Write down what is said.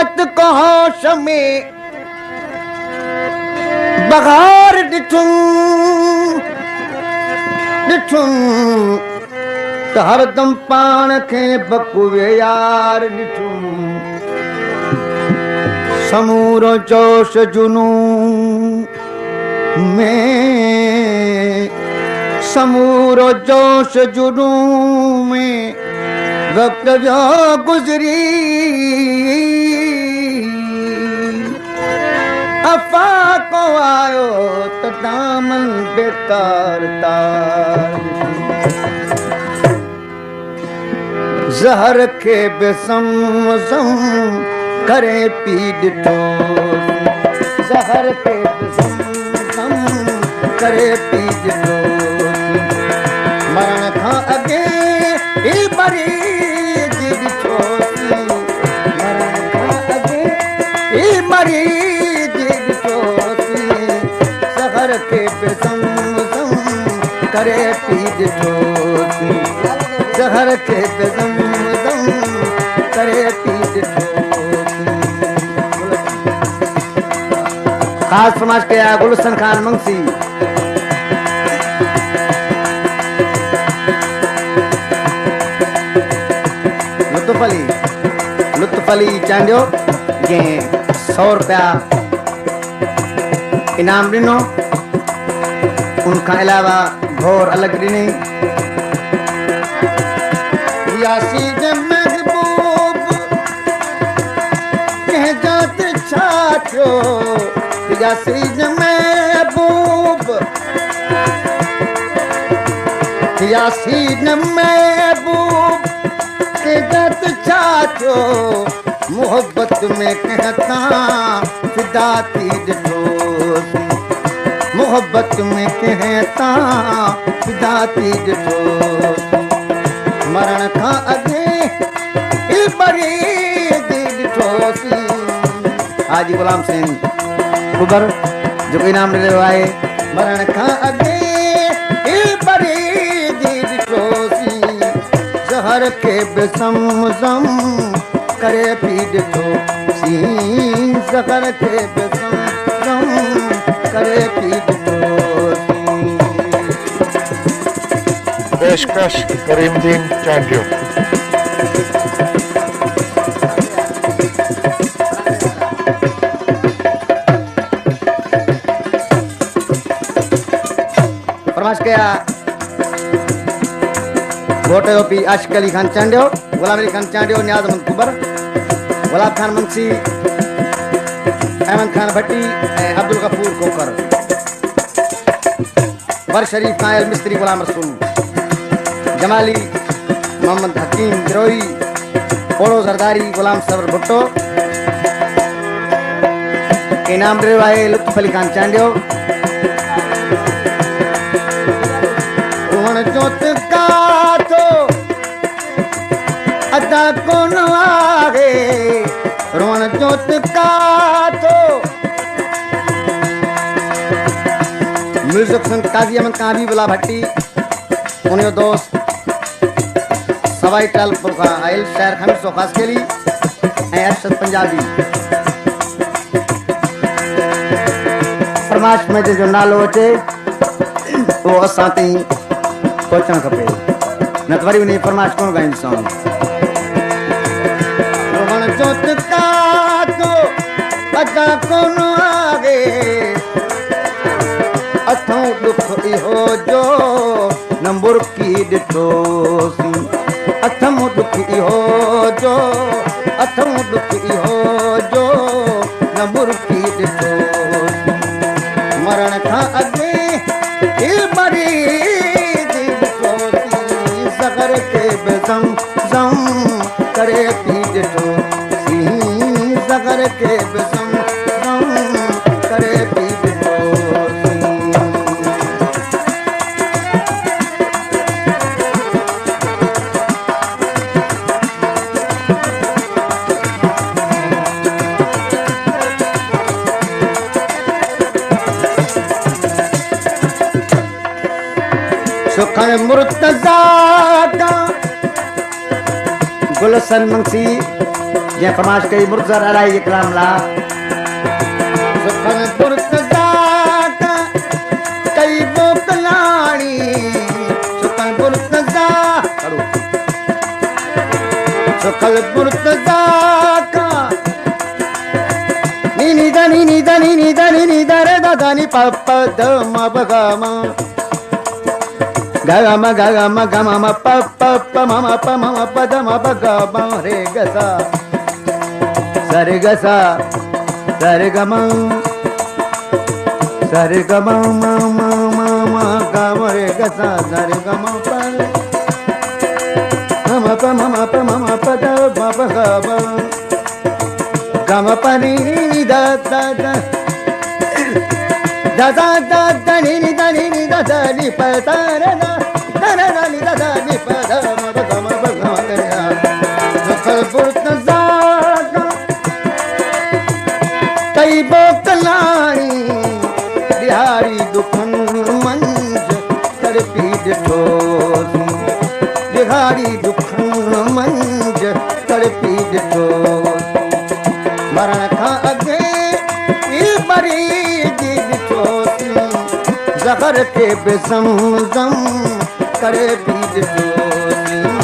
रात को होश में बगार ॾिठुम त हरदम पाण खे बकुवे यार ॾिठुम समूरो जोश जुनून में समूरो जोश जुनून में वक्त जो गुजरी अफा को आयो त दामन बेकार तार जहर के बेसम करे पी ॾिठो जहर के बेसम करे पी ॾिठो मरण खां अॻे ही मरीज ॾिठोसीं मरण खां अॻे ही मरीज ॾिठोसीं जहर के बेसम करे पी ॾिठोसीं जहर के बेसम करे पी ॾिठो खास फरमाइश किया गुलशन खान मंगसी लुत्फ अली चांडियो जंहिं 100 रुपया इनाम ॾिनो उनखां अलावा घोर अलॻि ॾिनी यासीन महबूब कंहिं जात छा थियो यासीन महबूब यासीन महबूब के जात छा थियो मोहब्बत में कहता फिदा थी ॾिठोसीं मोहब्बत में कहता फिदा थी ॾिठोसीं मरण खां अॻे ही मरीज ॾिठोसीं हाजी गुलाम सिंह कुबर जो इनाम मिलियो आहे मरण खां अॻे ही मरीज ॾिठोसीं जहर के बेसम करे पी ॾिठोसीं जहर के बेसम करे पी ॾिठोसीं पेशकश करीमदीन चांडियो फरमाइश किया घोटे ओपी आशिक अली खान चांडियो गुलाम अली खान चांडियो नियाज अहमद कुबर गुलाब खान मंगसी अहमद खान भट्टी अब्दुल गफूर कोकर वर शरीफ नायल मिस्त्री गुलाम रसूल जमाली मोहम्मद हकीम गिरोही पोड़ो जरदारी गुलाम सबर भुट्टो इनाम ॾियो आहे लुत्फ अली खान चांडियो रोहण जोत काथो अदा कोन आहे रोहण जोत काथो म्यूजिक संग काजी अहमद काजी बुला भट्टी उन जो दोस्त सवाई टालपुर का आयल शायर खमीसो खास केली ऐं अरशद पंजाबी फरमाइश में जो नालो अचे वो असां ताईं पहुचणु खपे न त वरी उन जी फरमाइश कोन ॻाईंदीसां रोहण जोत काथो अदा कोन आहे अथऊं दुख इहो जो न मुर्की ॾिठोसीं अथम दुख इहो जो अथम दुख इहो जो न मुर्की ॾिठोसीं मरण खां अॻे ही मरीज ॾिठोसीं ज़हर के बेसम करे पी ॾिठोसीं ज़हर के बेसम करे पी सुखन मुर्तज़ा का गुलशन मुंशी जे फरमाश कई मुर्जर अलाई इकराम ला सुखन पुरतदा कई बोकलाणी सुखन पुरतदा सुखल पुरतदा का नी दा रे दा दा नी प प द म ब ग म ग म ग म ग म प प प म म प म प द म ब ग म रे ग सा सा रे ग सा सा रे ग म सा रे ग म म म म म ग म रे ग सा सा रे ग म प म प म प म प द म ब ग म गम पनी दा दा दा दा दा दा दा नी दा नी दा दा नी प दा रे दा दा रे दा नी दा दा नी प दा म ब ग म ब ग म रे या सुखल पुरतदा कई बोकलाणी बिहारी दुखन मंज तड़पी ॾिठो बिहारी दुखन मंज तड़पी ॾिठो मरण खां अॻे ई मरीज ॾिठोसीं ज़हर खे बि ज़म करे पी ॾिठोसीं